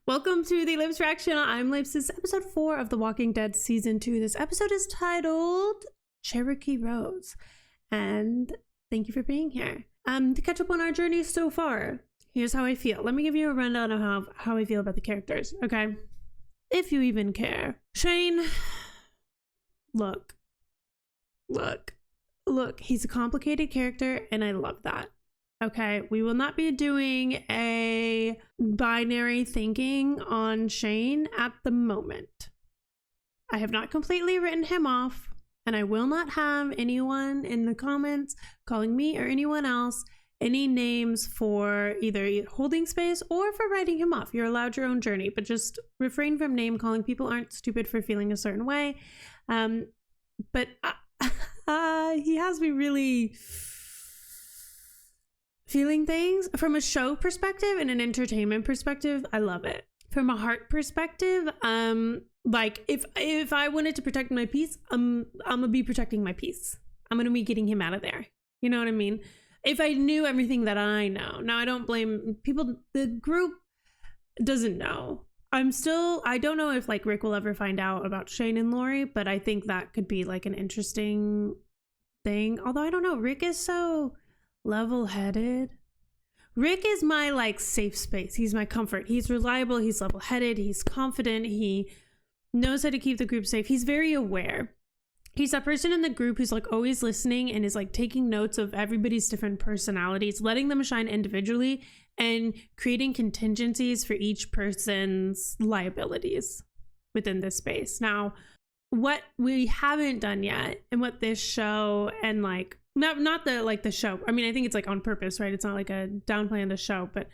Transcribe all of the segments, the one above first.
Welcome to the Lips Reaction. I'm Lips. This is episode 4 of The Walking Dead season 2. This episode is titled Cherokee Rose. And thank you for being here. To catch up on our journey so far, here's how I feel. Let me give you a rundown of how I feel about the characters, okay? If you even care. Shane, look, he's a complicated character and I love that. Okay, we will not be doing a binary thinking on Shane at the moment. I have not completely written him off, and I will not have anyone in the comments calling me or anyone else any names for either holding space or for writing him off. You're allowed your own journey, but just refrain from name calling. People aren't stupid for feeling a certain way. But he has me really feeling things from a show perspective and an entertainment perspective. I love it. From a heart perspective, like if I wanted to protect my peace, I'm gonna be protecting my peace. I'm gonna be getting him out of there. You know what I mean? If I knew everything that I know. Now, I don't blame people. The group doesn't know. I don't know if like Rick will ever find out about Shane and Lori, but I think that could be like an interesting thing. Although I don't know, Rick is so level-headed. Rick is my like safe space. He's my comfort. He's reliable. He's level-headed. He's confident. He knows how to keep the group safe. He's very aware. He's that person in the group who's like always listening and is like taking notes of everybody's different personalities, letting them shine individually and creating contingencies for each person's liabilities within this space. Now, what we haven't done yet and what this show and like not the show. I mean, I think it's like on purpose, right? It's not like a downplay on the show, but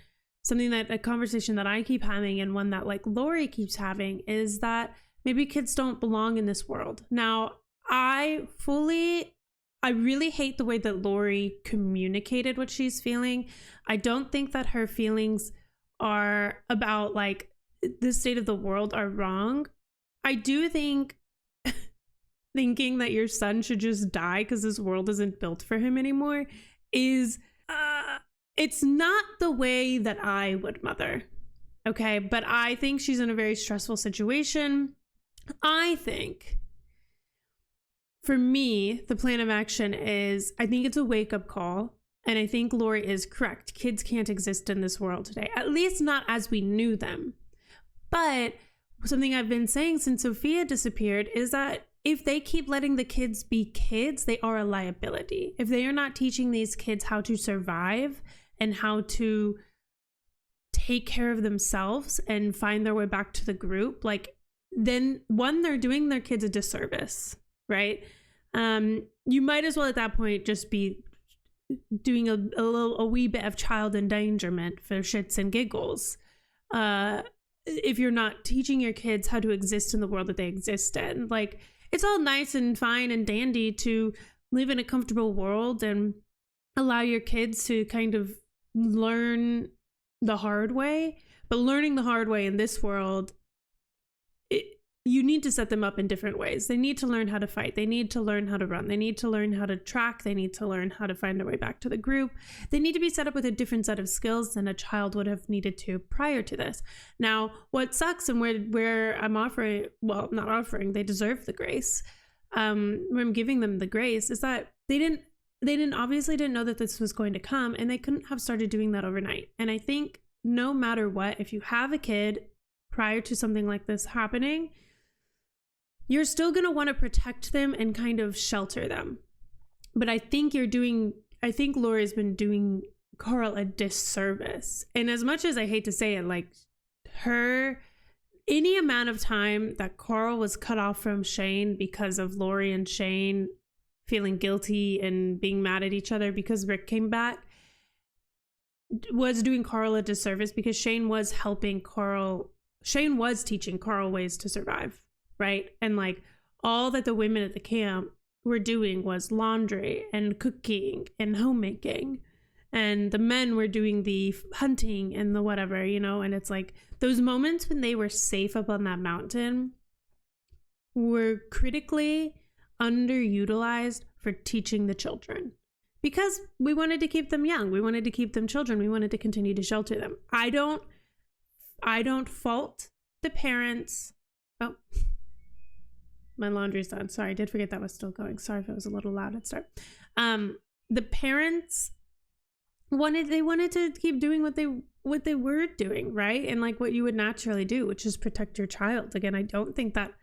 a conversation that I keep having and one that like Lori keeps having is that maybe kids don't belong in this world. Now, I really hate the way that Lori communicated what she's feeling. I don't think that her feelings are about like the state of the world are wrong. I do think thinking that your son should just die because this world isn't built for him anymore is it's not the way that I would mother. Okay, but I think she's in a very stressful situation. I think for me, the plan of action is, I think it's a wake-up call. And I think Lori is correct. Kids can't exist in this world today, at least not as we knew them. But something I've been saying since Sophia disappeared is that if they keep letting the kids be kids, they are a liability. If they are not teaching these kids how to survive and how to take care of themselves and find their way back to the group, like then one, they're doing their kids a disservice, right? You might as well at that point just be doing a wee bit of child endangerment for shits and giggles. If you're not teaching your kids how to exist in the world that they exist in, like it's all nice and fine and dandy to live in a comfortable world and allow your kids to kind of learn the hard way, but learning the hard way in this world, you need to set them up in different ways. They need to learn how to fight. They need to learn how to run. They need to learn how to track. They need to learn how to find their way back to the group. They need to be set up with a different set of skills than a child would have needed to prior to this. Now, what sucks and where I'm offering, well, not offering, they deserve the grace. Where I'm giving them the grace is that they obviously didn't know that this was going to come, and they couldn't have started doing that overnight. And I think no matter what, if you have a kid prior to something like this happening, you're still going to want to protect them and kind of shelter them. But I think Lori's been doing Carl a disservice. And as much as I hate to say it, like any amount of time that Carl was cut off from Shane because of Lori and Shane feeling guilty and being mad at each other because Rick came back was doing Carl a disservice, because Shane was teaching Carl ways to survive. Right. And like all that the women at the camp were doing was laundry and cooking and homemaking. And the men were doing the hunting and the whatever, you know, and it's like those moments when they were safe up on that mountain were critically underutilized for teaching the children. Because we wanted to keep them young. We wanted to keep them children. We wanted to continue to shelter them. I don't fault the parents. Oh, my laundry's done. Sorry, I did forget that was still going. Sorry if it was a little loud at start. The parents wanted to keep doing what they were doing, right? And like what you would naturally do, which is protect your child. Again, I don't think that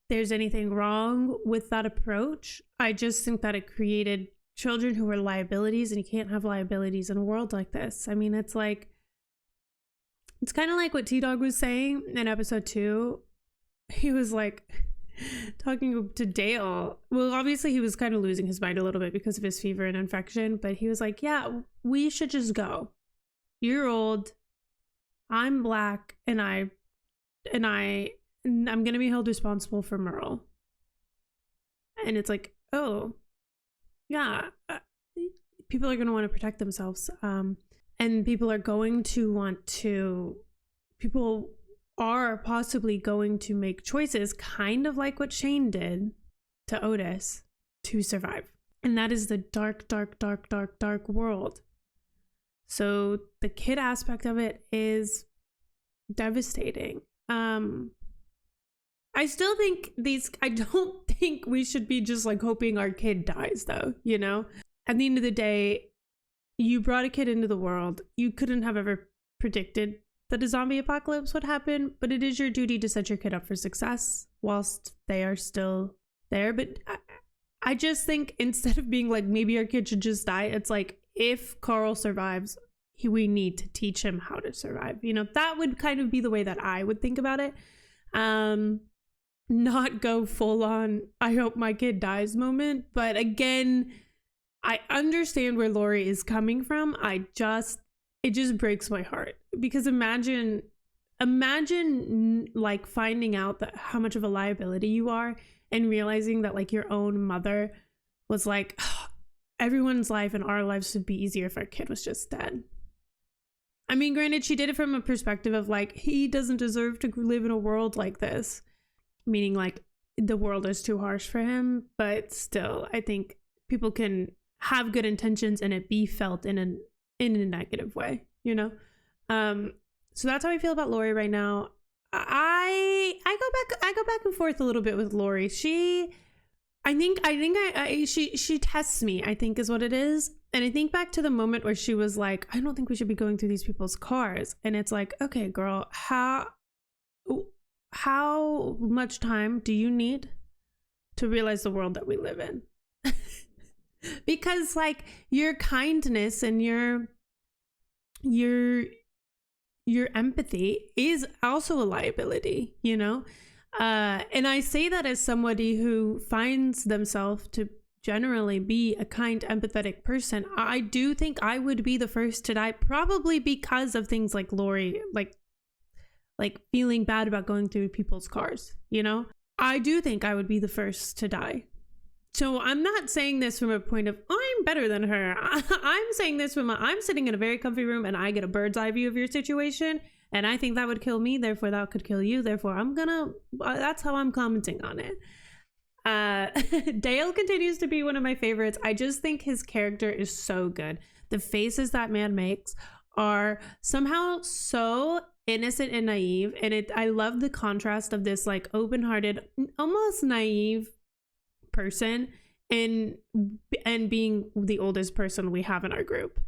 there's anything wrong with that approach. I just think that it created children who were liabilities, and you can't have liabilities in a world like this. I mean, it's kind of like what T-Dog was saying in episode 2. He was like talking to Dale. Well, obviously he was kind of losing his mind a little bit because of his fever and infection, but he was like, yeah, we should just go. You're old. I'm black, and I'm going to be held responsible for Merle. And it's like, oh, yeah, people are going to want to protect themselves. And people are possibly going to make choices kind of like what Shane did to Otis to survive. And that is the dark, dark, dark, dark, dark world. So the kid aspect of it is devastating. I still think I don't think we should be just like hoping our kid dies though, you know? At the end of the day, you brought a kid into the world. You couldn't have ever predicted that a zombie apocalypse would happen, but it is your duty to set your kid up for success whilst they are still there. But I just think instead of being like, maybe our kid should just die, it's like, if Carl survives, we need to teach him how to survive. You know, that would kind of be the way that I would think about it. Not go full on, I hope my kid dies moment. But again, I understand where Lori is coming from. It just breaks my heart, because imagine like finding out that how much of a liability you are, and realizing that like your own mother was like, oh, everyone's life and our lives would be easier if our kid was just dead. I mean, granted, she did it from a perspective of like, he doesn't deserve to live in a world like this, meaning like the world is too harsh for him. But still, I think people can have good intentions and it be felt in a negative way, you know? So that's how I feel about Lori right now. I go back and forth a little bit with Lori. She tests me, I think is what it is. And I think back to the moment where she was like, I don't think we should be going through these people's cars. And it's like, okay, girl, how much time do you need to realize the world that we live in? Because like your kindness and your empathy is also a liability, you know? And I say that as somebody who finds themselves to generally be a kind, empathetic person. I do think I would be the first to die, probably because of things like Lori, like feeling bad about going through people's cars, you know? I do think I would be the first to die. So I'm not saying this from a point of, I'm better than her. I'm saying this from I'm sitting in a very comfy room and I get a bird's eye view of your situation, and I think that would kill me, therefore that could kill you, therefore that's how I'm commenting on it. Dale continues to be one of my favorites. I just think his character is so good. The faces that man makes are somehow so innocent and naive, and I love the contrast of this like open-hearted, almost naive person and being the oldest person we have in our group.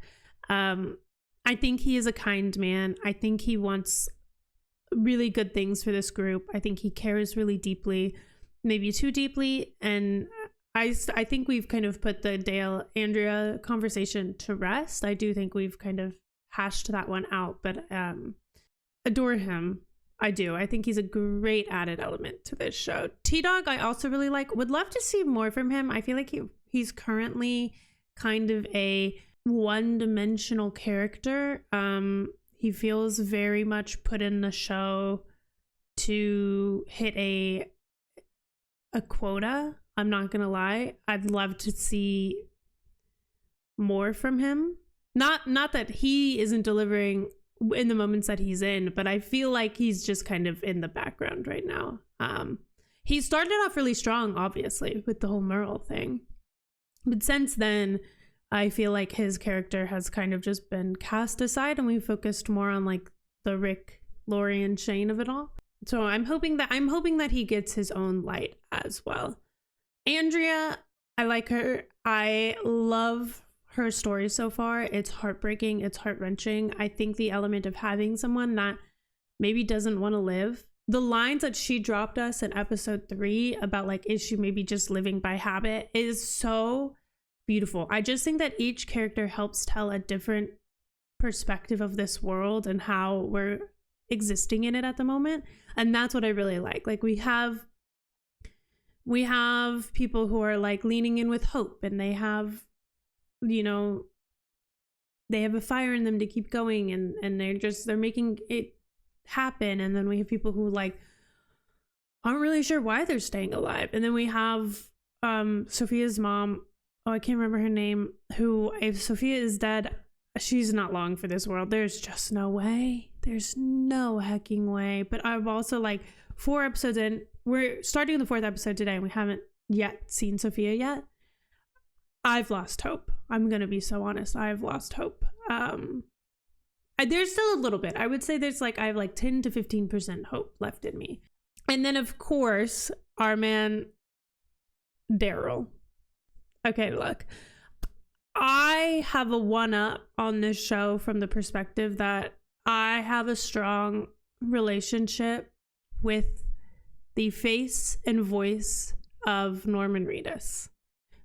I think he is a kind man. I think he wants really good things for this group. I think he cares really deeply, maybe too deeply, and I think we've kind of put the Dale Andrea conversation to rest. I do think we've kind of hashed that one out, but adore him. I do. I think he's a great added element to this show. T-Dog, I also really like. Would love to see more from him. I feel like he's currently kind of a one-dimensional character. He feels very much put in the show to hit a quota. I'm not gonna lie. I'd love to see more from him. Not that he isn't delivering in the moments that he's in, but I feel like he's just kind of in the background right now. He started off really strong, obviously, with the whole Merle thing, but since then, I feel like his character has kind of just been cast aside, and we focused more on like the Rick, Lori, and Shane of it all. So I'm hoping that he gets his own light as well. Andrea, I like her. I love her story so far. It's heartbreaking. It's heart-wrenching. I think the element of having someone that maybe doesn't want to live. The lines that she dropped us in episode 3 about like, is she maybe just living by habit, is so beautiful. I just think that each character helps tell a different perspective of this world and how we're existing in it at the moment. And that's what I really like. Like we have people who are like leaning in with hope, and they have, you know, they have a fire in them to keep going, and they're making it happen. And then we have people who like aren't really sure why they're staying alive. And then we have Sophia's mom, I can't remember her name, who, if Sophia is dead, she's not long for this world. There's just no way. There's no hecking way. But I've also like 4 episodes in, we're starting the 4th episode today, and we haven't yet seen Sophia yet. I've lost hope. I'm gonna be so honest. I've lost hope. There's still a little bit. I would say I have like 10 to 15% hope left in me. And then of course, our man Daryl. Okay, look, I have a 1-up on this show from the perspective that I have a strong relationship with the face and voice of Norman Reedus,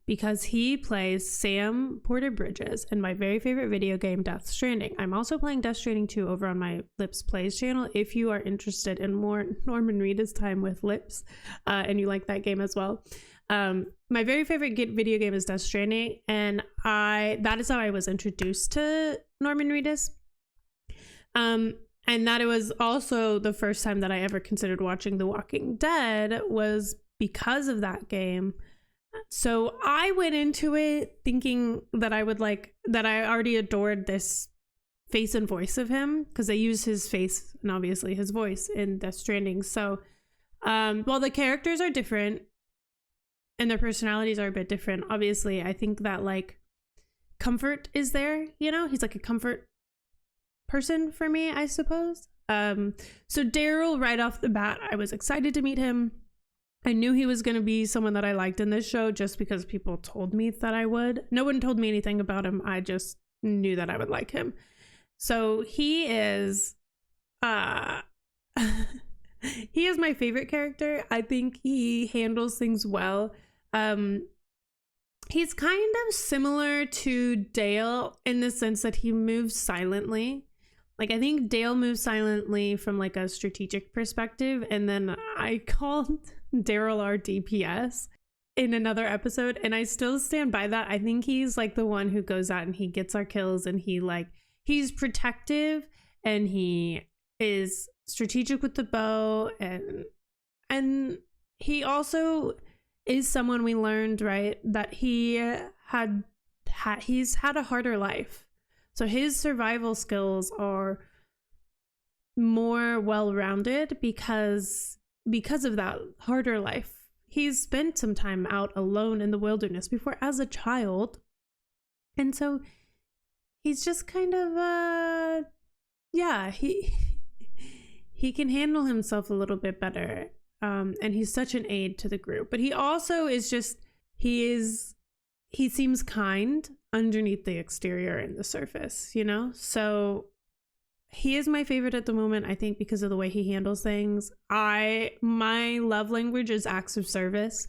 because he plays Sam Porter Bridges in my very favorite video game, Death Stranding. I'm also playing Death Stranding 2 over on my Lips Plays channel if you are interested in more Norman Reedus time with Lips, and you like that game as well. My very favorite video game is Death Stranding, and that is how I was introduced to Norman Reedus. And that it was also the first time that I ever considered watching The Walking Dead was because of that game. So I went into it thinking that I already adored this face and voice of him, because they use his face and obviously his voice in Death Stranding. So while the characters are different and their personalities are a bit different, obviously I think that like comfort is there, you know, he's like a comfort person for me, I suppose. So Daryl, right off the bat, I was excited to meet him. I knew he was going to be someone that I liked in this show just because people told me that I would. No one told me anything about him. I just knew that I would like him. So he is he is my favorite character. I think he handles things well. He's kind of similar to Dale in the sense that he moves silently. Like, I think Dale moves silently from like a strategic perspective, and then I called Daryl our DPS in another episode, and I still stand by that. I think he's like the one who goes out and he gets our kills, and he's protective, and he is strategic with the bow, and he also is someone we learned, right, that he's had a harder life. So his survival skills are more well-rounded because of that harder life. He's spent some time out alone in the wilderness before as a child. And so he's just kind of, he can handle himself a little bit better. And he's such an aid to the group. But he also is just, he seems kind underneath the exterior and the surface, you know? So he is my favorite at the moment, I think, because of the way he handles things. My love language is acts of service,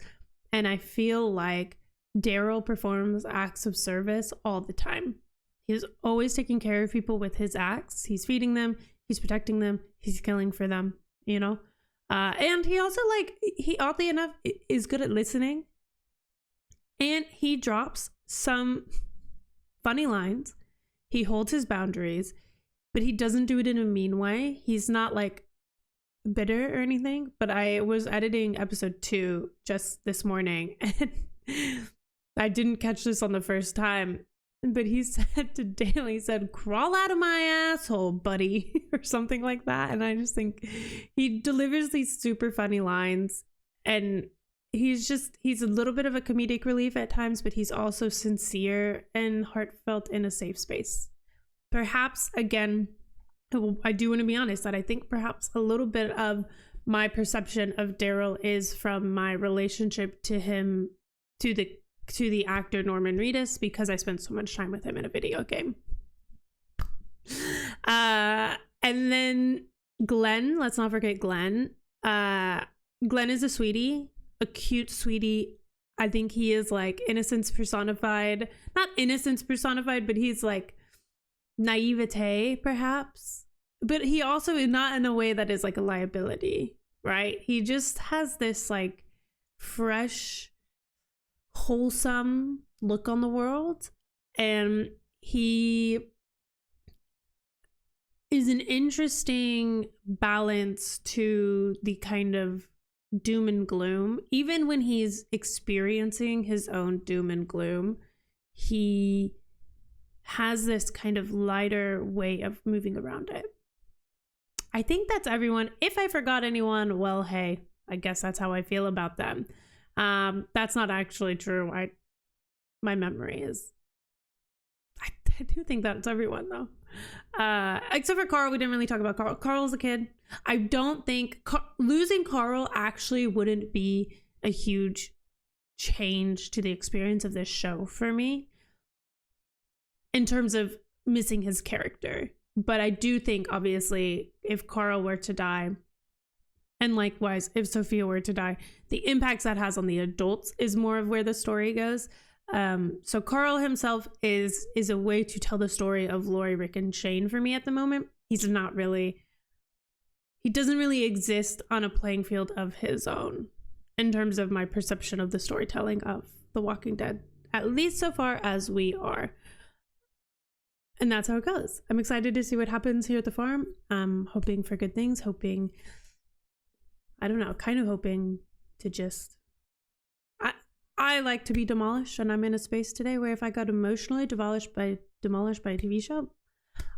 and I feel like Daryl performs acts of service all the time. He's always taking care of people with his acts. He's feeding them, he's protecting them, he's killing for them, you know? And he also, he oddly enough is good at listening, and he drops some funny lines. He holds his boundaries, but he doesn't do it in a mean way. He's not like bitter or anything. But I was editing episode 2 just this morning, and I didn't catch this on the first time, but he said to Dale, he said, "Crawl out of my asshole, buddy," or something like that. And I just think he delivers these super funny lines, and he's a little bit of a comedic relief at times, but he's also sincere and heartfelt in a safe space. Perhaps, again, I do want to be honest that I think perhaps a little bit of my perception of Daryl is from my relationship to him, to the actor Norman Reedus, because I spent so much time with him in a video game. And then Glenn, let's not forget Glenn. Glenn is a sweetie, a cute sweetie. I think he is like innocence personified. Not innocence personified, but he's like naivete, perhaps. But he also is not in a way that is like a liability, right? He just has this like fresh, wholesome look on the world. And he is an interesting balance to the kind of doom and gloom. Even when he's experiencing his own doom and gloom, he has this kind of lighter way of moving around it. I think that's everyone. If I forgot anyone, well, hey, I guess that's how I feel about them. That's not actually true. My memory is... I do think that's everyone, though. Except for Carl, we didn't really talk about Carl. Carl's a kid. I don't think losing Carl actually wouldn't be a huge change to the experience of this show for me in terms of missing his character. But I do think, obviously, if Carl were to die, and likewise, if Sophia were to die, the impacts that has on the adults is more of where the story goes. So Carl himself is a way to tell the story of Lori, Rick, and Shane for me at the moment. He doesn't really exist on a playing field of his own in terms of my perception of the storytelling of The Walking Dead, at least so far as we are. And that's how it goes. I'm excited to see what happens here at the farm. I'm hoping for good things, hoping to just... I like to be demolished, and I'm in a space today where if I got emotionally demolished by a TV show,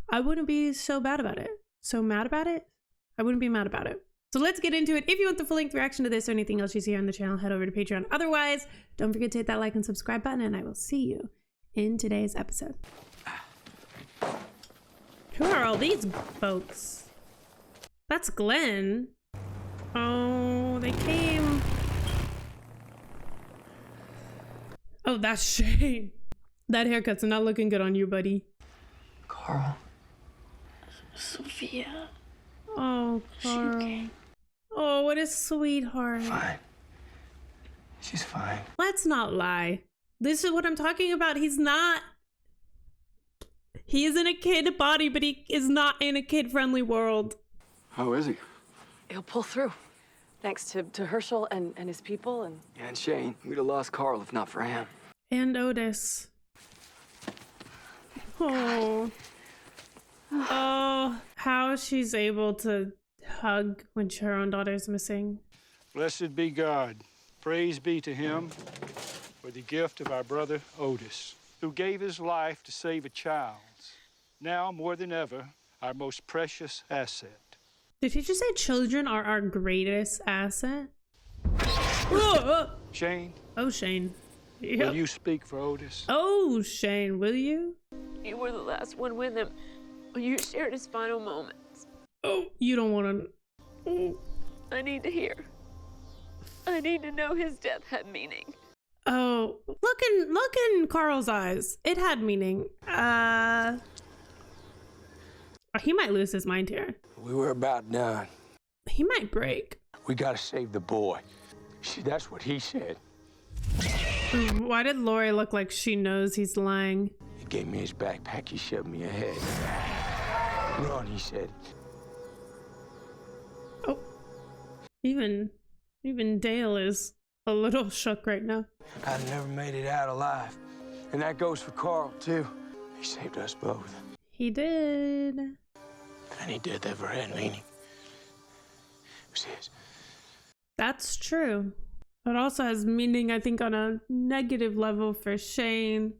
I wouldn't be so bad about it. So mad about it? I wouldn't be mad about it. So let's get into it. If you want the full-length reaction to this or anything else you see on the channel, head over to Patreon. Otherwise, don't forget to hit that like and subscribe button, and I will see you in today's episode. Who are all these folks? That's Glenn. Oh, they came... Oh, that's Shane. That haircut's not looking good on you, buddy. Carl. Sophia. Oh, Carl. She okay? Oh, what a sweetheart. Fine. She's fine. Let's not lie. This is what I'm talking about. He is in a kid body, but he is not in a kid-friendly world. How is he? He'll pull through. Thanks to Herschel and his people and... Yeah, and Shane. We'd have lost Carl if not for him. And Otis. Oh. Oh, how she's able to hug when her own daughter's missing. Blessed be God. Praise be to him for the gift of our brother Otis, who gave his life to save a child's, now more than ever, our most precious asset. Did he just say children are our greatest asset? Shane? Oh, Shane. Yep. Will you speak for Otis? Oh, Shane, will you? You were the last one with him. You shared his final moments. Oh, you don't want to... I need to hear. I need to know his death had meaning. Oh, look in Carl's eyes. It had meaning. He might lose his mind here. We were about done. He might break. We gotta save the boy. That's what he said. Why did Lori look like she knows he's lying? He gave me his backpack. He shoved me ahead. Run, he said. Oh. Even Dale is a little shook right now. I never made it out alive. And that goes for Carl, too. He saved us both. He did. Any death ever had meaning. It was his. That's true. It also has meaning, I think, on a negative level for Shane.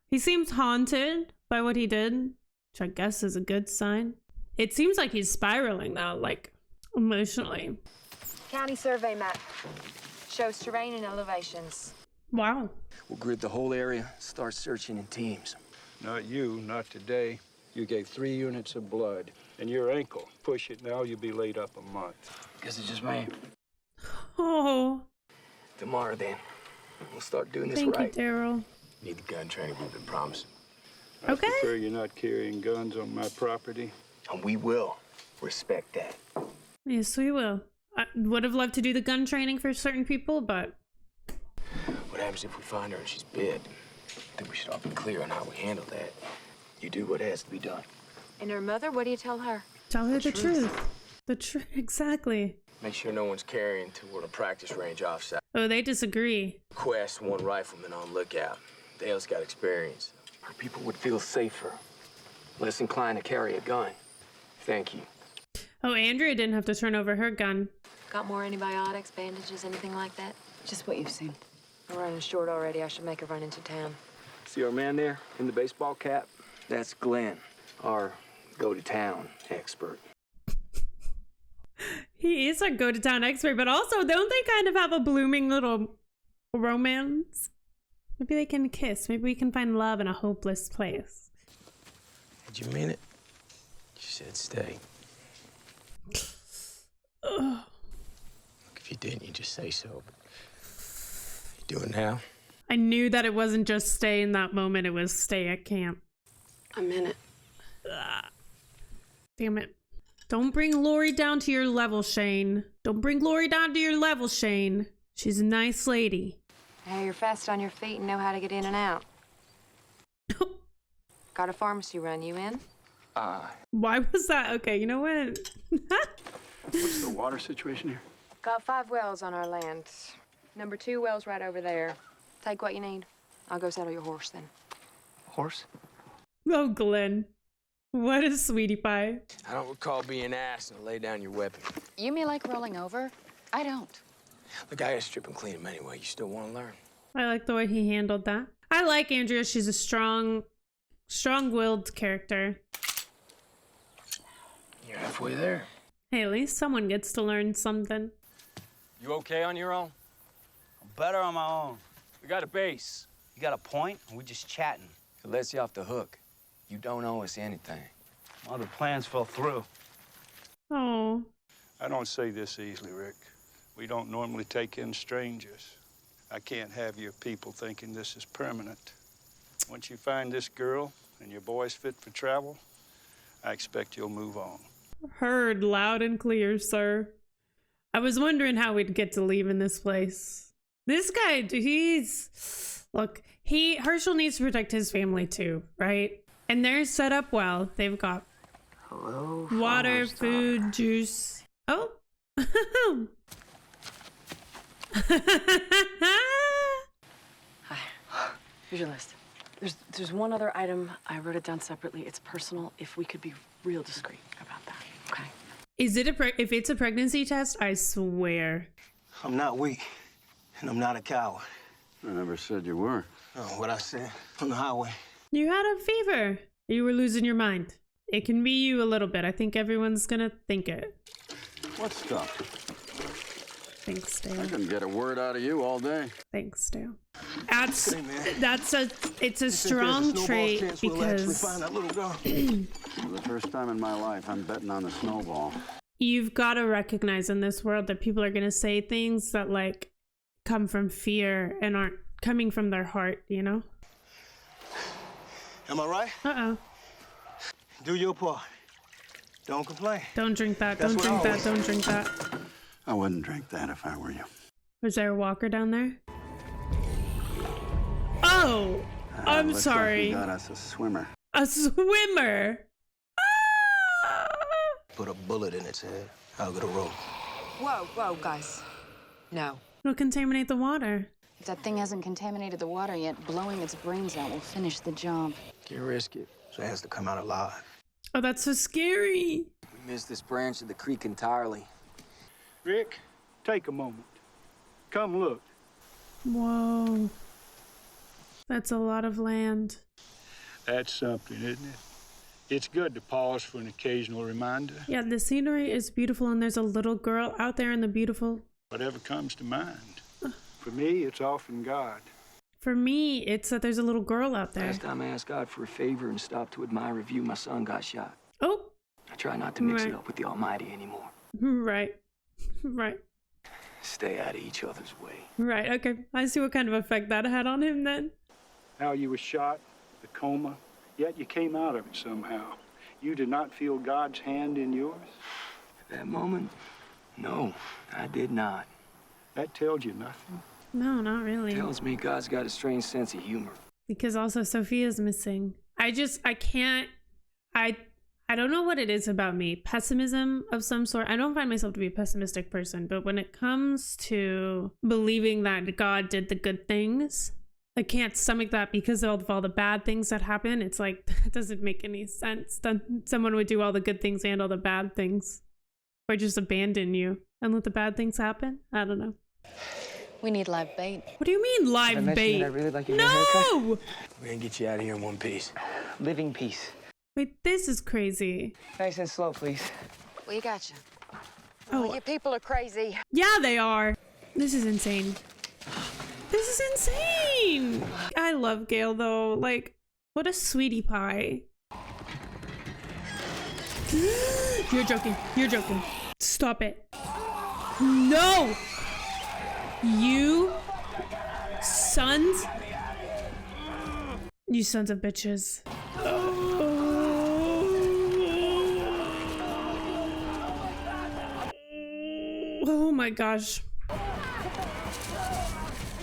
He seems haunted by what he did, which I guess is a good sign. It seems like he's spiraling, though, like, emotionally. County survey map. Shows terrain and elevations. Wow. We'll grid the whole area, start searching in teams. Not you, not today. You gave 3 units of blood. And your ankle. Push it now, you'll be laid up a month. Guess it's just me. Oh, Tomorrow, then. We'll start doing this thank right. you, Daryl. Need the gun training we've been promising. I prefer you're not carrying guns on my property. And we will respect that. Yes, we will. I would have loved to do the gun training for certain people, but What happens if we find her and she's bit? I think we should all be clear on how we handle that. You do what has to be done. And her mother, what do you tell her? tell her the truth. The truth, exactly. Make sure no one's carrying toward a practice range offsite. Oh, they disagree. Quest 1 rifleman on lookout. Dale's got experience. Our people would feel safer, less inclined to carry a gun. Thank you. Oh, Andrea didn't have to turn over her gun. Got more antibiotics, bandages, anything like that? Just what you've seen. We're running short already. I should make a run into town. See our man there in the baseball cap? That's Glenn, our go-to-town expert. He is a go-to-town expert, but also don't they kind of have a blooming little romance? Maybe they can kiss. Maybe we can find love in a hopeless place. Did you mean it? You said stay. Ugh. Look, if you didn't, you just say so. You do it now? I knew that it wasn't just stay in that moment. It was stay at camp. I'm in it. Ugh. Damn it. Don't bring Lori down to your level, Shane. Don't bring Lori down to your level, Shane. She's a nice lady. Hey, you're fast on your feet and know how to get in and out. Got a pharmacy run. You in? Why was that? Okay, you know what? What's the water situation here? Got 5 wells on our land. Number 2 well's right over there. Take what you need. I'll go settle your horse then. Horse? Oh, Glenn. What a sweetie pie. I don't recall being asked to lay down your weapon. You mean like rolling over? I don't. Look, I gotta strip and clean him anyway. You still want to learn? I like the way he handled that. I like Andrea. She's a strong-willed character. You're halfway there. Hey, at least someone gets to learn something. You okay on your own? I'm better on my own. We got a base. You got a point, and we're just chatting. It lets you off the hook. You don't owe us anything. Well, the plans fell through. Oh. I don't say this easily, Rick. We don't normally take in strangers. I can't have your people thinking this is permanent. Once you find this girl and your boy's fit for travel, I expect you'll move on. Heard loud and clear, sir. I was wondering how we'd get to leave in this place. This guy, look, Herschel needs to protect his family too, right? And they're set up well. They've got water, food, juice. Oh. Hi. Here's your list. There's one other item. I wrote it down separately. It's personal. If we could be real discreet about that, okay? Is it if it's a pregnancy test? I swear. I'm not weak, and I'm not a coward. I never said you were. Oh, what I said on the highway. You had a fever. You were losing your mind. It can be you a little bit. I think everyone's gonna think it. What stuff? Thanks, I Dale. couldn't get a word out of you all day. Thanks, Dale. It's a You strong think there's a snowball trait chance we'll actually because find that little girl? For the first time in my life, I'm betting on the snowball. you've got to recognize in this world that people are gonna say things that like come from fear and aren't coming from their heart, you know? Am I right? Uh-oh. Do your part. Don't complain. Don't drink that. That's Don't what I drink that. always Don't drink that. I wouldn't drink that if I were you. Was there a walker down there? Oh! I'm Looks sorry. Like you got us a swimmer. A swimmer! Ah! Put a bullet in its head. I'll get a rope. Whoa, guys. No. It'll contaminate the water. If that thing hasn't contaminated the water yet, blowing its brains out will finish the job. Can't risk it. So it has to come out alive. Oh, that's so scary. We missed this branch of the creek entirely. Rick, take a moment. Come look. Whoa. That's a lot of land. That's something, isn't it? It's good to pause for an occasional reminder. Yeah, the scenery is beautiful and there's a little girl out there in the beautiful... Whatever comes to mind. Ugh. For me, it's all from God. For me, it's that there's a little girl out there. Last time I asked God for a favor and stopped to admire a view, my son got shot. Oh. I try not to mix Right. it up with the Almighty anymore. Right. Right. Stay out of each other's way. Right. Okay. I see what kind of effect that had on him then. How you were shot, the coma, yet you came out of it somehow. You did not feel God's hand in yours? At that moment, no, I did not. That tells you nothing. No, not really. Tells me God's got a strange sense of humor. Because also Sophia's missing. I don't know what it is about me. Pessimism of some sort. I don't find myself to be a pessimistic person, but when it comes to believing that God did the good things, I can't stomach that because of all the bad things that happen. It's like, that doesn't make any sense that someone would do all the good things and all the bad things. Or just abandon you and let the bad things happen. I don't know. We need live bait. What do you mean live bait? I really like your No! haircut? We're gonna get you out of here in one piece. Living peace. Wait, this is crazy. Nice and slow, please. We got you. Oh, You people are crazy. yeah, they are. This is insane. This is insane. I love Gail though. Like, what a sweetie pie. You're joking. You're joking. Stop it. No! You sons. You sons of bitches. Oh my gosh. Are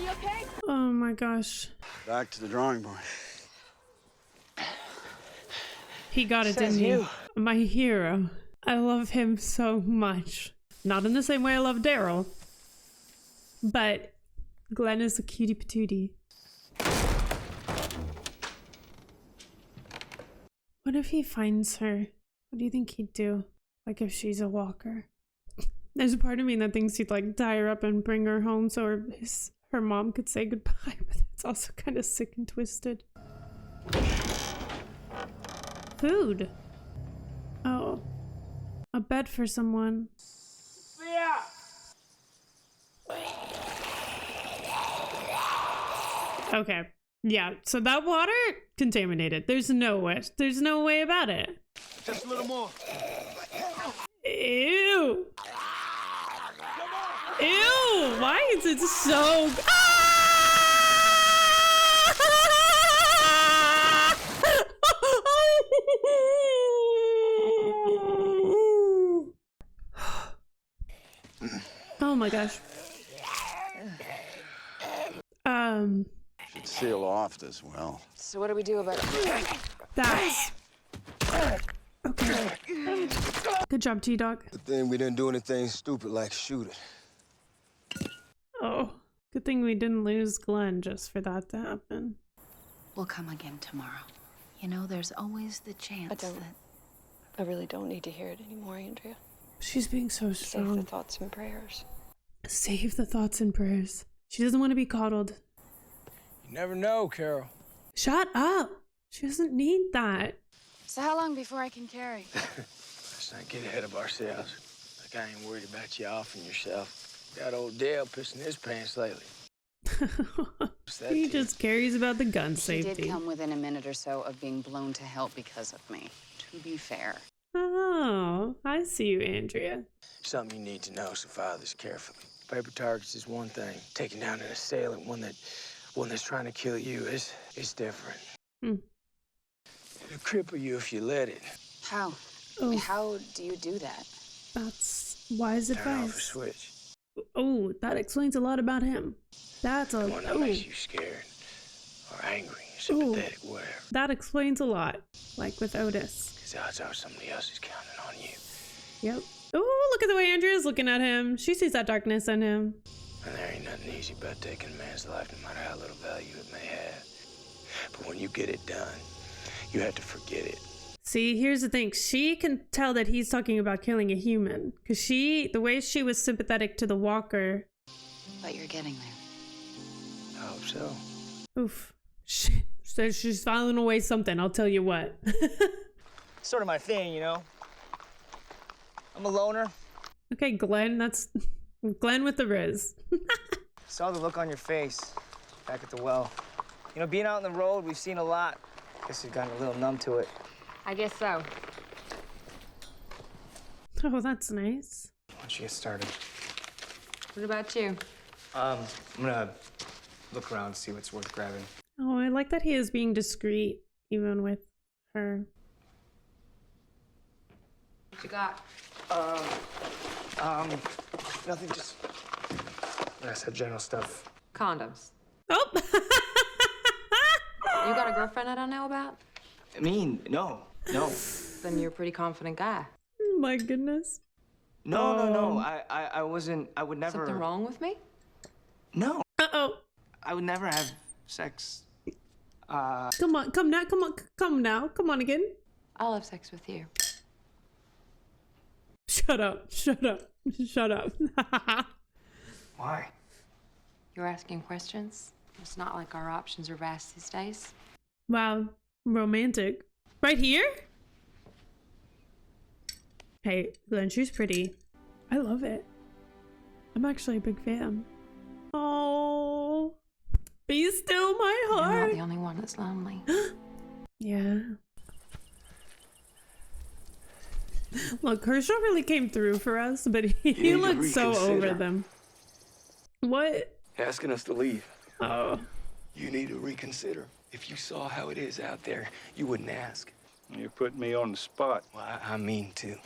you okay? Oh my gosh. Back to the drawing board. He got it, Says didn't he? you. My hero. I love him so much. Not in the same way I love Daryl. But Glenn is a cutie patootie. What if he finds her? What do you think he'd do? Like if she's a walker? There's a part of me that thinks he'd like tie her up and bring her home so her mom could say goodbye, but that's also kind of sick and twisted. Food. Oh. A bed for someone. Okay. Yeah, so that water contaminated. There's no way about it. Just a little more. Ew. Ew, why is it so... Oh my gosh. Should seal off this well. So what do we do about it? That's... Okay. Good job, T-Dog. Good thing we didn't do anything stupid like shoot it. Oh, good thing we didn't lose Glenn just for that to happen. We'll come again tomorrow. You know, there's always the chance I really don't need to hear it anymore, Andrea. She's being so Save strong. the thoughts and prayers. Save the thoughts and prayers. She doesn't want to be coddled. You never know, Carol. Shut up. She doesn't need that. So how long before I can carry? Let's not get ahead of ourselves. Like I ain't worried about you offing yourself. Got old Dale pissing his pants lately. He just cares about the gun She safety. did come within a minute or so of being blown to help because of me. To be fair. Oh, I see you, Andrea. Something you need to know, so file this carefully. Paper targets is one thing. Taking down an assailant, one that's trying to kill you, is different. Hmm. It'll cripple you if you let it. How? Oh, How do you do that? that's wise Turn off a advice. switch. Oh, that explains a lot about him. That's a... The one that Oh, makes you scared, or angry, or sympathetic, whatever. that explains a lot. Like with Otis. Because odds are somebody else is counting on you. Yep. Oh, look at the way Andrea's looking at him. She sees that darkness in him. And there ain't nothing easy about taking a man's life, no matter how little value it may have. But when you get it done, you have to forget it. See, here's the thing. She can tell that he's talking about killing a human. Because the way she was sympathetic to the walker. But you're getting there. I hope so. Oof. So she's filing away something, I'll tell you what. Sort of my thing, you know? I'm a loner. Okay, Glenn, that's... Glenn with the Riz. Saw the look on your face back at the well. You know, being out on the road, we've seen a lot. Guess you've gotten a little numb to it. I guess so. Oh, that's nice. Why don't you get started? What about you? I'm gonna look around, see what's worth grabbing. Oh, I like that he is being discreet, even with her. What you got? Nothing, just, like I said, general stuff. Condoms. Oh! You got a girlfriend I don't know about? I mean, no. Then you're a pretty confident guy. My goodness. No. I wasn't, I would never. Something wrong with me? No. Uh-oh. I would never have sex. Come on, come now. Come on again. I'll have sex with you. Shut up. Why? You're asking questions? It's not like our options are vast these days. Wow, romantic. Right here? Hey, Glenn, she's pretty. I love it. I'm actually a big fan. Oh, be still my You're heart. not the only one that's lonely. Yeah. Look, Herschel really came through for us, but he looked so over them. What? Asking us to leave. Oh. You need to reconsider. If you saw how it is out there, you wouldn't ask. You're putting me on the spot. Well, I mean to.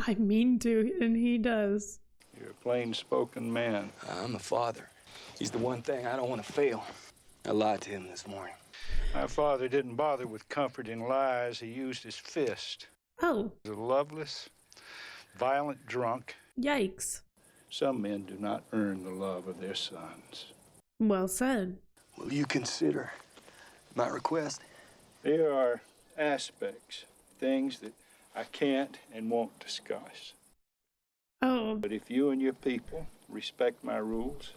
I mean to, and he does. You're a plain-spoken man. I'm a father. He's the one thing I don't want to fail. I lied to him this morning. My father didn't bother with comforting lies. He used his fist. Oh. He's a loveless, violent drunk. Yikes. Some men do not earn the love of their sons. Well said. Will you consider my request? There are aspects, things that I can't and won't discuss. Oh. But if you and your people respect my rules,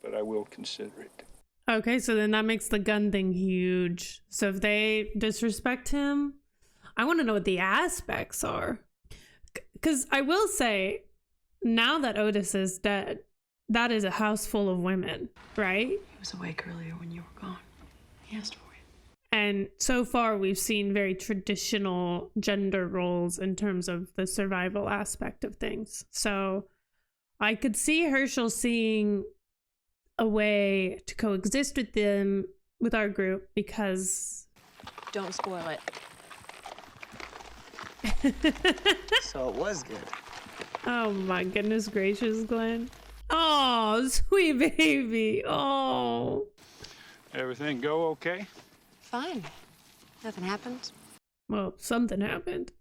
but I will consider it. Okay, so then that makes the gun thing huge. So if they disrespect him, I want to know what the aspects are. Because I will say, now that Otis is dead, that is a house full of women, right? He was awake earlier when you were gone. He asked for you. And so far, we've seen very traditional gender roles in terms of the survival aspect of things. So I could see Herschel seeing a way to coexist with them, with our group, because... Don't spoil it. So it was good. Oh my goodness gracious, Glenn. Oh, sweet baby. Oh. Everything go okay? Fine. Nothing happened. Well, something happened.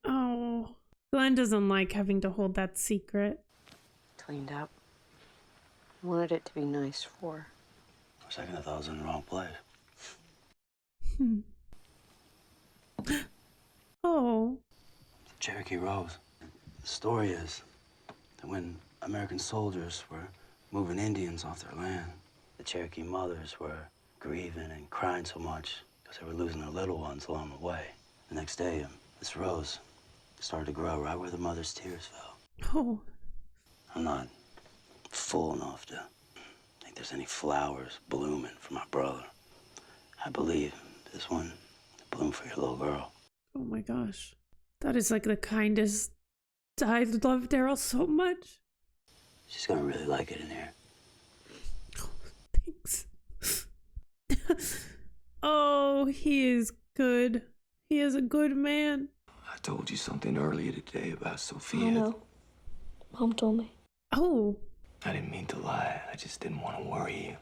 Oh. Glenn doesn't like having to hold that secret. Cleaned up. Wanted it to be nice for her. For a second, I thought I was in the wrong place. Oh. Cherokee Rose. The story is that when American soldiers were moving Indians off their land, the Cherokee mothers were grieving and crying so much because they were losing their little ones along the way. The next day, this rose started to grow right where the mother's tears fell. Oh. I'm not fool enough to think there's any flowers blooming for my brother. I believe this one bloom for your little girl. Oh my gosh. That is like the kindest. I love Daryl so much. She's gonna really like it in here. Thanks. Oh, he is good. He is a good man. I told you something earlier today about Sophia. I know. Mom told me. Oh. I didn't mean to lie. I just didn't want to worry you.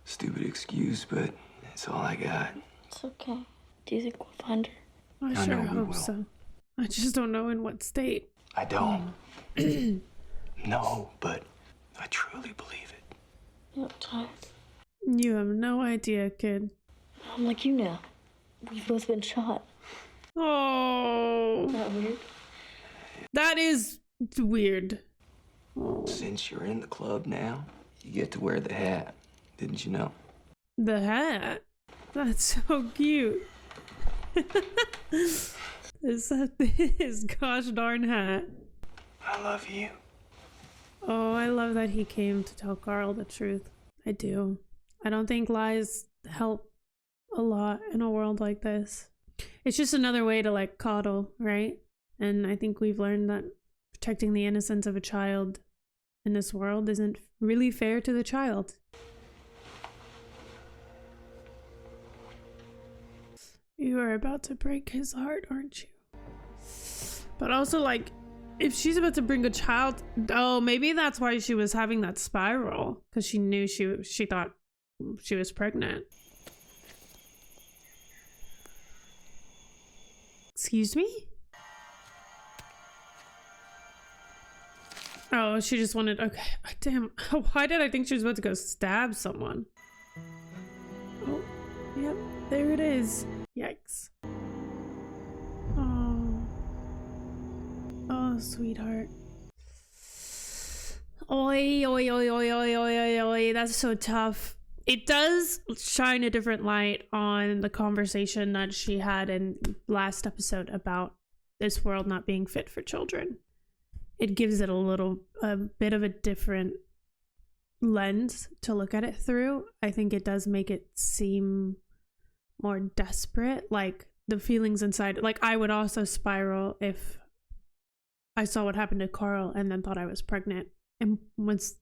Stupid excuse, but it's all I got. It's okay. Do you think we'll find her? I sure hope so. I just don't know in what state. I don't. No, but I truly believe it. You look tired. You have no idea, kid. I'm like you now. We've both been shot. Oh. Isn't that weird? That is weird. Oh. Since you're in the club now, you get to wear the hat. Didn't you know? The hat? That's so cute. His gosh darn hat. I love you. Oh, I love that he came to tell Carl the truth. I do. I don't think lies help a lot in a world like this. It's just another way to like coddle, right? And I think we've learned that protecting the innocence of a child in this world isn't really fair to the child. You are about to break his heart, aren't you? But also, like, if she's about to bring a child, oh, maybe that's why she was having that spiral, because she knew she thought she was pregnant. Excuse me? Oh, she just wanted, okay. Damn, why did I think she was about to go stab someone? Oh, yep, there it is. Yikes. Oh. Oh, sweetheart. Oi, oi, oi, oi, oi, oi, oi, that's so tough. It does shine a different light on the conversation that she had in last episode about this world not being fit for children. It gives it a bit of a different lens to look at it through. I think it does make it seem more desperate, like the feelings inside. Like, I would also spiral if I saw what happened to Carl and then thought I was pregnant and once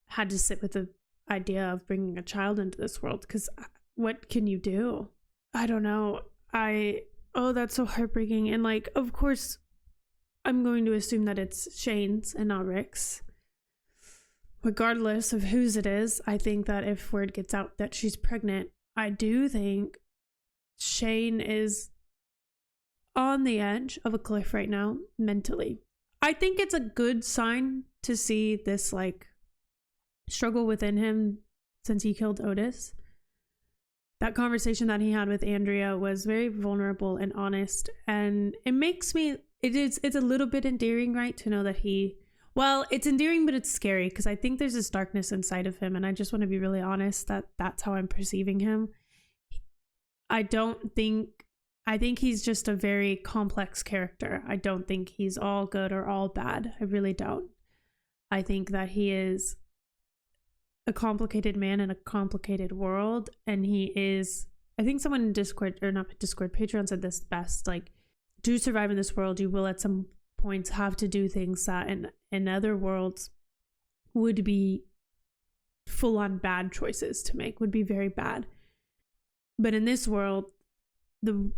had to sit with the idea of bringing a child into this world, because what can you do? I don't know. Oh, that's so heartbreaking. And like, of course, I'm going to assume that it's Shane's and not Rick's. Regardless of whose it is, I think that if word gets out that she's pregnant, I do think Shane is on the edge of a cliff right now, mentally. I think it's a good sign to see this, like, struggle within him since he killed Otis. That conversation that he had with Andrea was very vulnerable and honest, and it makes me, it's a little bit endearing, right, to know that well, it's endearing, but it's scary, because I think there's this darkness inside of him, and I just want to be really honest that that's how I'm perceiving him. I think he's just a very complex character. I don't think he's all good or all bad. I really don't. I think that he is a complicated man in a complicated world, and he is, I think someone in Discord, or not Discord, Patreon said this best, like, to survive in this world, you will at some points have to do things that in other worlds would be full-on bad choices to make, would be very bad. But in this world, the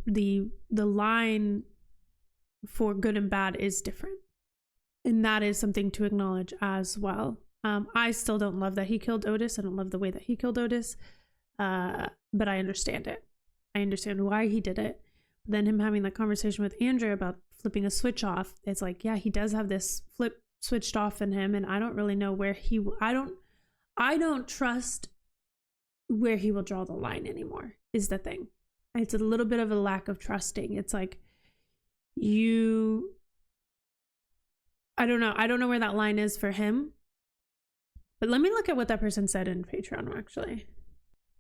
line for good and bad is different, and that is something to acknowledge as well. I still don't love that he killed Otis. I don't love the way that he killed Otis, but I understand it. I understand why he did it. But then him having that conversation with Andrea about flipping a switch off, it's like, yeah, he does have this flip switched off in him, and I don't really know where I don't trust where he will draw the line anymore, is the thing. It's a little bit of a lack of trusting. It's like, I don't know where that line is for him. But let me look at what that person said in Patreon, actually.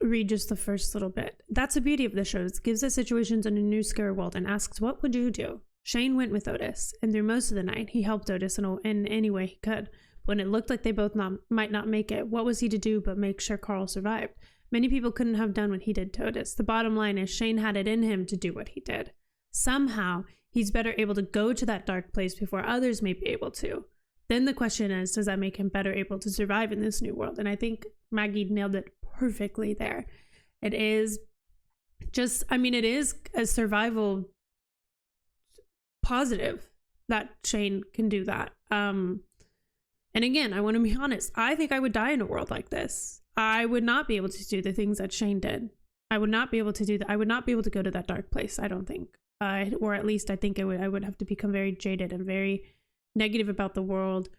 Read just the first little bit. That's the beauty of the show. It gives us situations in a new scary world and asks, what would you do? Shane went with Otis, and through most of the night, he helped Otis in any way he could. When it looked like they both might not make it, what was he to do but make sure Carl survived? Many people couldn't have done what he did to Otis. The bottom line is Shane had it in him to do what he did. Somehow, he's better able to go to that dark place before others may be able to. Then the question is, does that make him better able to survive in this new world? And I think Maggie nailed it perfectly there. It is just, it is a survival positive that Shane can do that. And again, I want to be honest. I think I would die in a world like this. I would not be able to do the things that Shane did. I would not be able to do that. I would not be able to go to that dark place, I don't think. Or at least I think I would have to become very jaded and very negative about the world.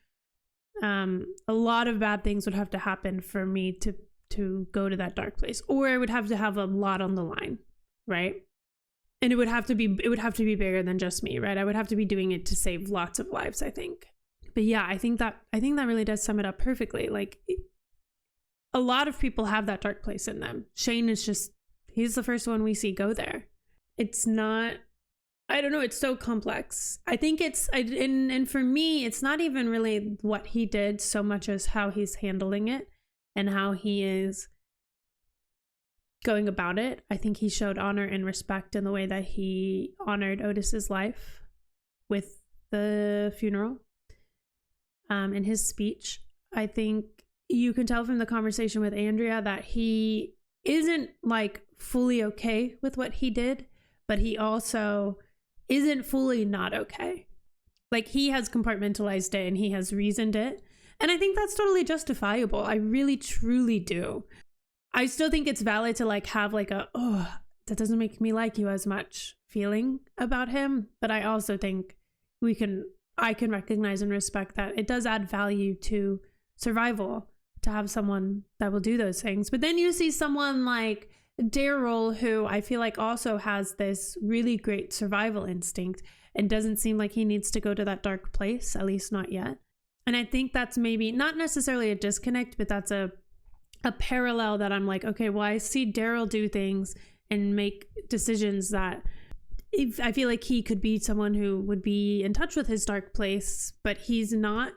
A lot of bad things would have to happen for me to go to that dark place, or I would have to have a lot on the line, right? And it would have to be bigger than just me, right? I would have to be doing it to save lots of lives, I think. But yeah, I think that really does sum it up perfectly. Like, a lot of people have that dark place in them. Shane is he's the first one we see go there. It's not I don't know, it's so complex. I think and for me, it's not even really what he did so much as how he's handling it and how he is going about it. I think he showed honor and respect in the way that he honored Otis's life with the funeral, in his speech. I think you can tell from the conversation with Andrea that he isn't like fully okay with what he did, but he also isn't fully not okay. Like, he has compartmentalized it and he has reasoned it. And I think that's totally justifiable. I really, truly do. I still think it's valid to like have like a, oh, that doesn't make me like you as much feeling about him. But I also think I can recognize and respect that it does add value to survival to have someone that will do those things. But then you see someone like Daryl, who I feel like also has this really great survival instinct and doesn't seem like he needs to go to that dark place, at least not yet. And I think that's maybe not necessarily a disconnect, but that's a parallel that I'm like, okay, well, I see Daryl do things and make decisions that I feel like he could be someone who would be in touch with his dark place, but he's not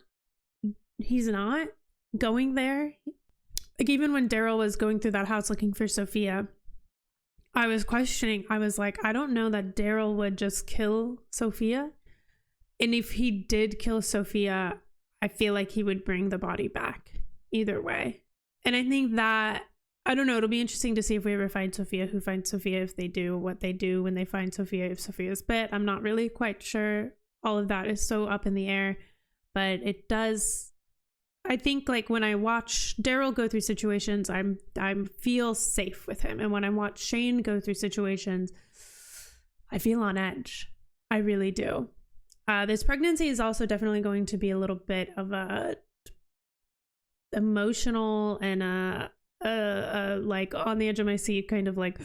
going there. Like, even when Daryl was going through that house looking for Sophia, I was questioning. I was like, I don't know that Daryl would just kill Sophia. And if he did kill Sophia, I feel like he would bring the body back either way. And I think that, I don't know, it'll be interesting to see if we ever find Sophia, who finds Sophia, if they do, what they do when they find Sophia, if Sophia's bit. I'm not really quite sure. All of that is so up in the air. But it does, I think, like, when I watch Daryl go through situations, I feel safe with him. And when I watch Shane go through situations, I feel on edge. I really do. This pregnancy is also definitely going to be a little bit of a emotional and like on the edge of my seat, kind of like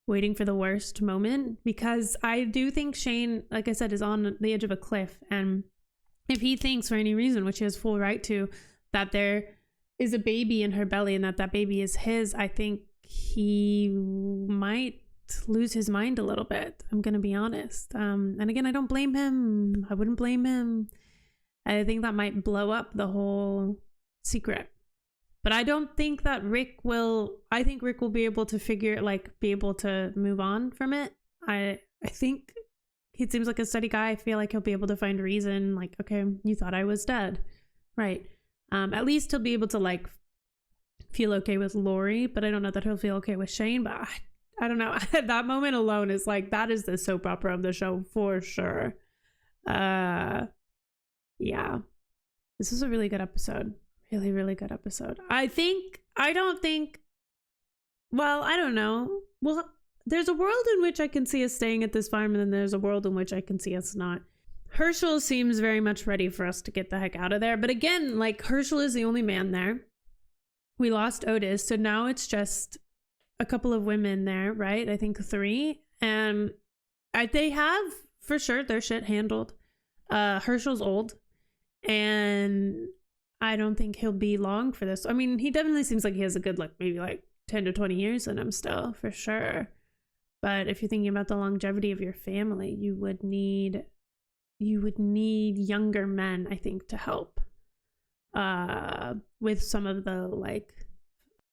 waiting for the worst moment, because I do think Shane, like I said, is on the edge of a cliff. And if he thinks for any reason, which he has full right to, that there is a baby in her belly and that baby is his, I think he might lose his mind a little bit. I'm going to be honest. And again, I don't blame him. I wouldn't blame him. I think that might blow up the whole secret. But I don't think that Rick will, I think Rick will be able to be able to move on from it. I think he seems like a steady guy. I feel like he'll be able to find a reason, like, okay, you thought I was dead. Right. At least he'll be able to like feel okay with Lori, but I don't know that he'll feel okay with Shane. But I don't know. That moment alone is like, that is the soap opera of the show for sure. Yeah. This is a really good episode. Really, really good episode. I don't know. Well, there's a world in which I can see us staying at this farm, and then there's a world in which I can see us not. Herschel seems very much ready for us to get the heck out of there. But again, like, Herschel is the only man there. We lost Otis, so now it's just a couple of women there, right? I think 3. And they have, for sure, their shit handled. Herschel's old, and I don't think he'll be long for this. I mean, he definitely seems like he has a good, like, maybe like 10 to 20 years in him still, for sure. But if you're thinking about the longevity of your family, you would need younger men, I think, to help with some of the like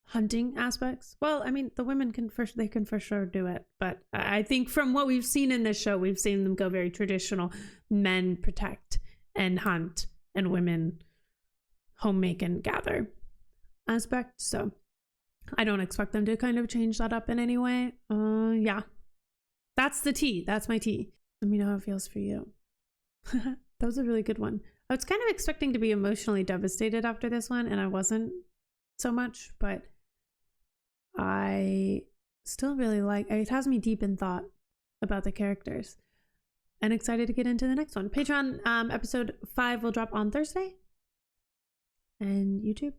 hunting aspects. Well, I mean, the women can for sure do it, but I think from what we've seen in this show, we've seen them go very traditional: men protect and hunt, and women homemake and gather aspect. So I don't expect them to kind of change that up in any way. Yeah, that's the tea. That's my tea. Let me know how it feels for you. That was a really good one. I was kind of expecting to be emotionally devastated after this one, and I wasn't so much, but I still really like it. Has me deep in thought about the characters, and excited to get into the next one. Patreon episode 5 will drop on Thursday, and YouTube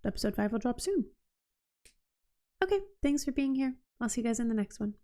episode 5 will drop soon. Okay, thanks for being here. I'll see you guys in the next one.